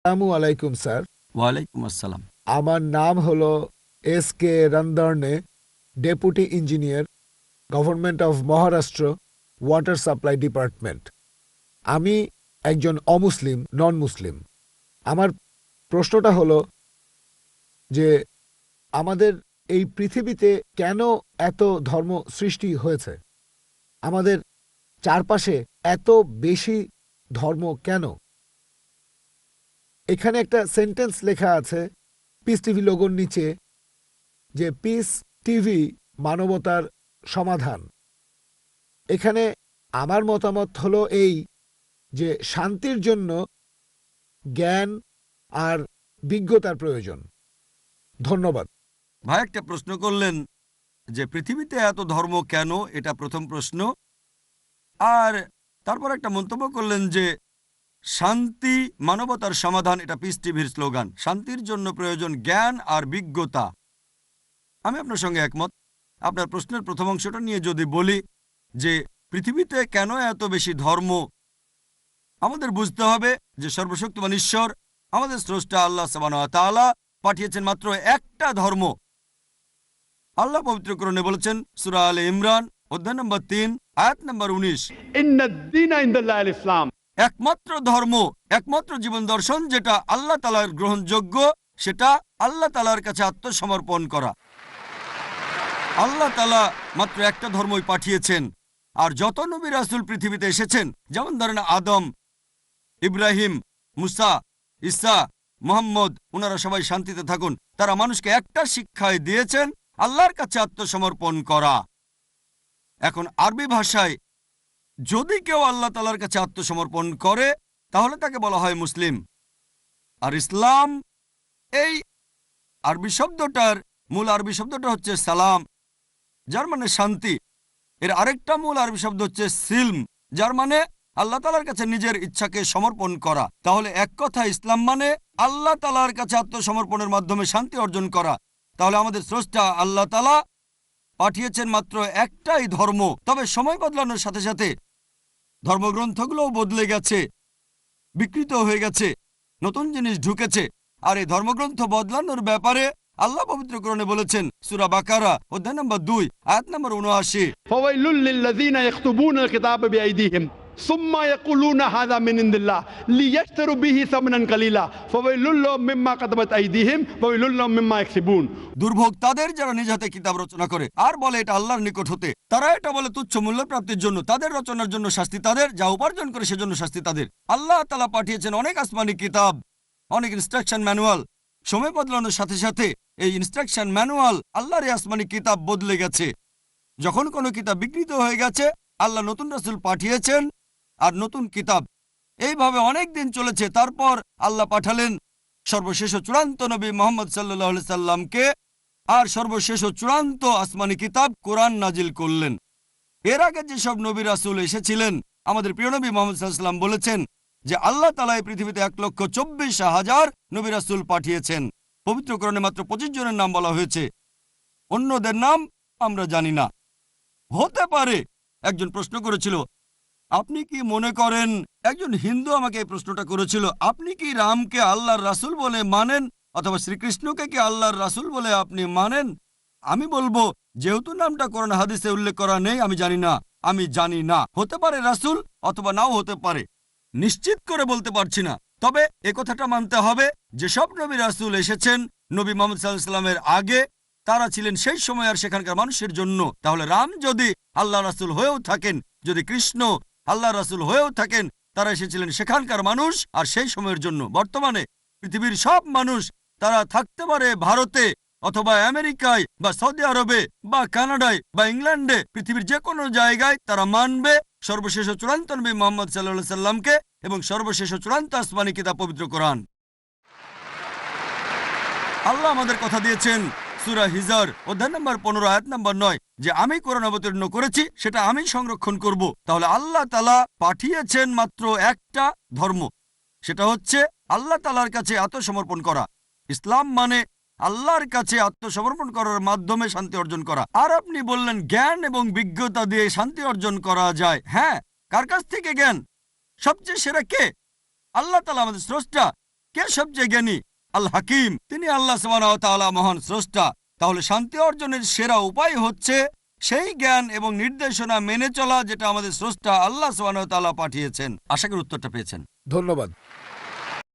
আসসালামু আলাইকুম স্যার। ওয়ালাইকুম আসসালাম। আমার নাম হলো S Randarne, deputy engineer, government of Maharashtra, water supply department. আমি একজন অমুসলিম, নন মুসলিম। আমার প্রশ্নটা হলো যে আমাদের এই পৃথিবীতে কেন এত ধর্ম সৃষ্টি হয়েছে? আমাদের চারপাশে এত বেশি ধর্ম কেন? এখানে একটা সেন্টেন্স লেখা আছে পিস টিভি লোগোর নিচে, যে পিস টিভি মানবতার সমাধান। এখানে আমার মতামত হলো এই, যে শান্তির জন্য জ্ঞান আর বিজ্ঞতার প্রয়োজন। ধন্যবাদ। ভাই একটা প্রশ্ন করলেন যে পৃথিবীতে এত ধর্ম কেন, এটা প্রথম প্রশ্ন। আর তারপর একটা মন্তব্য করলেন যে শান্তি মানবতার সমাধান, এটা পিস টিভির স্লোগান। শান্তির জন্য প্রয়োজন জ্ঞান আর বিজ্ঞতা। আমি আপনার সঙ্গে একমত। আপনার প্রশ্নের প্রথম অংশটা নিয়ে যদি বলি যে পৃথিবীতে কেন এত বেশি ধর্ম, আমাদের বুঝতে হবে যে সর্বশক্তিমান ঈশ্বর আমাদের স্রষ্টা আল্লাহ সুবহানাহু ওয়া তাআলা পাঠিয়েছেন মাত্র একটা ধর্ম। আল্লাহ পবিত্র কোরআনে বলেছেন সূরা আলে ইমরান অধ্যায় নম্বর 3 আয়াত নম্বর 19, ইন্নাদ-দীনা ইনদাল্লাহিল ইসলাম। একমাত্র ধর্ম, একমাত্র জীবন দর্শন যেটা আল্লাহ তাআলার গ্রহণযোগ্য, সেটা আল্লাহ তাআলার কাছে আত্মসমর্পণ করা। আল্লাহ তাআলা মাত্র একটা ধর্মই পাঠিয়েছেন। আর যত নবী রাসূল পৃথিবীতে এসেছেন, যেমন ধরেন আদম, ইব্রাহিম, মুসা, ঈসা, মুহাম্মদ, ওনারা সবাই শান্তিতে থাকুন। তারা মানুষকে একটা শিক্ষাই দিয়েছেন, আল্লাহর কাছে আত্মসমর্পণ করা। এখন আরবি ভাষায় যদি কেউ আল্লাহ তাআলার কাছে আত্মসমর্পণ করে তাহলে তাকে বলা হয় মুসলিম। আর ইসলাম, এই আরবি শব্দটার মূল আরবি শব্দটা হচ্ছে সালাম, যার মানে শান্তি। এর আরেকটা মূল আরবি শব্দ হচ্ছে সিলম, যার মানে আল্লাহ তাআলার কাছে নিজের ইচ্ছাকে সমর্পণ করা। তাহলে এক কথা ইসলাম মানে আল্লাহ তাআলার কাছে আত্মসমর্পণের মাধ্যমে শান্তি অর্জন করা। তাহলে আমাদের স্রষ্টা আল্লাহ তাআলা পাঠিয়েছেন মাত্র একটাই ধর্ম। তবে সময় বদলানোর সাথে সাথে ধর্মগ্রন্থগুলোও বদলে গেছে, বিকৃত হয়ে গেছে, নতুন জিনিস ঢুকেছে। আর এই ধর্মগ্রন্থ বদলানোর ব্যাপারে আল্লাহ পবিত্র কোরআনে বলেছেন সূরা বাকারা অধ্যায় নম্বর 2 আয়াত নম্বর 79, ফাওয়াইলুল লিল্লাযীনা ইয়াকতুবুনাল কিতাবা বিআইদিহিম সুম্মা ইয়াকুলুনা হাযা মিন ইনদিল্লাহ লিয়াশতারু বিহি সামনান কালিলা ফাওয়াইলুল লাহুম মিম্মা কাতাবাত আইদিহিম ফাওয়াইলুল লাহুম মিম্মা ইয়াকসিবুন। দুর্ভোগ তাদের যারা নিজ হাতে কিতাব রচনা করে আর বলে এটা আল্লাহর নিকট হতে। তারা এটা বলে তুচ্ছ মূল্য প্রাপ্তির জন্য। তাদের রচনার জন্য শাস্তি তাদের, যা উপার্জন করে সেজন্য শাস্তি তাদের। আল্লাহ তাআলা পাঠিয়েছেন অনেক আসমানি কিতাব, অনেক ইনস্ট্রাকশন ম্যানুয়াল। সময় বদলানোর সাথে সাথে এই ইনস্ট্রাকশন ম্যানুয়াল, আল্লাহর এই আসমানি কিতাব বদলে গেছে। যখন কোনো কিতাব বিকৃত হয়ে গেছে, আল্লাহ নতুন রাসূল পাঠিয়েছেন আর নতুন কিতাব। এইভাবে অনেক দিন চলেছে। তারপর আল্লাহ পাঠালেন সর্বশেষ ও চূড়ান্ত নবী মুহাম্মদ সাল্লাল্লাহু আলাইহি সাল্লামকে, আর সর্বশেষ ও চূড়ান্ত আসমানি কিতাব কোরআন নাজিল করলেন। এর আগে যেসব নবী রাসূল এসেছিলেন, আমাদের প্রিয় নবী মুহাম্মদ সাল্লাল্লাহু আলাইহি সাল্লাম বলেছেন যে আল্লাহ তাআলা এই পৃথিবীতে 1,24,000 নবী রাসূল পাঠিয়েছেন। পবিত্র কোরআনে মাত্র 25 জনের নাম বলা হয়েছে, অন্যদের নাম আমরা জানি না। হতে পারে একজন প্রশ্ন করেছিল, আপনি কি মনে করেন, একজন হিন্দু আমাকে এই প্রশ্নটা করেছিল, আপনি কি রামকে আল্লাহর রাসূল বলে মানেন, অথবা শ্রীকৃষ্ণকে কি আল্লাহর রাসূল বলে আপনি মানেন? আমি বলবো, যেহেতু নামটা কোরআন হাদিসে উল্লেখ করা নেই, আমি জানি না। আমি জানি না, হতে পারে রাসূল অথবা নাও হতে পারে, নিশ্চিত করে বলতে পারছি না। তবে এ কথাটা মানতে হবে, যেসব নবী রাসূল এসেছেন নবী মুহাম্মদ সাল্লাল্লাহু আলাইহি সাল্লামের আগে, তারা ছিলেন সেই সময় আর সেখানকার মানুষের জন্য। তাহলে রাম যদি আল্লাহ রাসূল হয়েও থাকেন, যদি কৃষ্ণ আল্লাহ রাসূল হয়েও থাকেন, তারা এসেছিলেন সেখানকার মানুষ আর সেই সময়ের জন্য। বর্তমানে পৃথিবীর সব মানুষ, তারা থাকতে পারে ভারতে অথবা আমেরিকায় বা সৌদি আরবে বা কানাডায় বা ইংল্যান্ডে, পৃথিবীর যে কোনো জায়গায় তারা মানবে সর্বশেষ ও চূড়ান্ত নবী মুহাম্মদ সাল্লাল্লাহু আলাইহি সাল্লামকে এবং সর্বশেষ ও চূড়ান্ত আসমানি কিতাব পবিত্র কোরআন। আল্লাহ আমাদের কথা দিয়েছেন সূরা হিজর অধ্যায় নম্বর 15 আয়াত নম্বর 9, যে আমি কোরআন অবতীর্ণ করেছি, সেটা আমি সংরক্ষণ করব। তাহলে আল্লাহ তাআলা পাঠিয়েছেন মাত্র একটা ধর্ম, সেটা হচ্ছে আল্লাহ তাআলার কাছে আত্মসমর্পণ করা। ইসলাম মানে আল্লাহর কাছে আত্মসমর্পণ করার মাধ্যমে শান্তি অর্জন করা। আর আপনি বললেন জ্ঞান এবং বিজ্ঞতা দিয়ে শান্তি অর্জন করা যায়। হ্যাঁ, কার কাছ থেকে জ্ঞান? সবচেয়ে সেরা কে? আল্লাহ তাআলা আমাদের স্রষ্টা। কে সবচেয়ে জ্ঞানী? আল হাকিম, তিনি আল্লাহ সুবহানাহু ওয়া তাআলা মহান স্রষ্টা। তাহলে শান্তি অর্জনের সেরা উপায় হচ্ছে সেই জ্ঞান এবং নির্দেশনা মেনে চলা যেটা আমাদের স্রষ্টা আল্লাহ সুবহানাহু ওয়া তাআলা পাঠিয়েছেন। আশা করি উত্তরটা পেয়েছেন। ধন্যবাদ।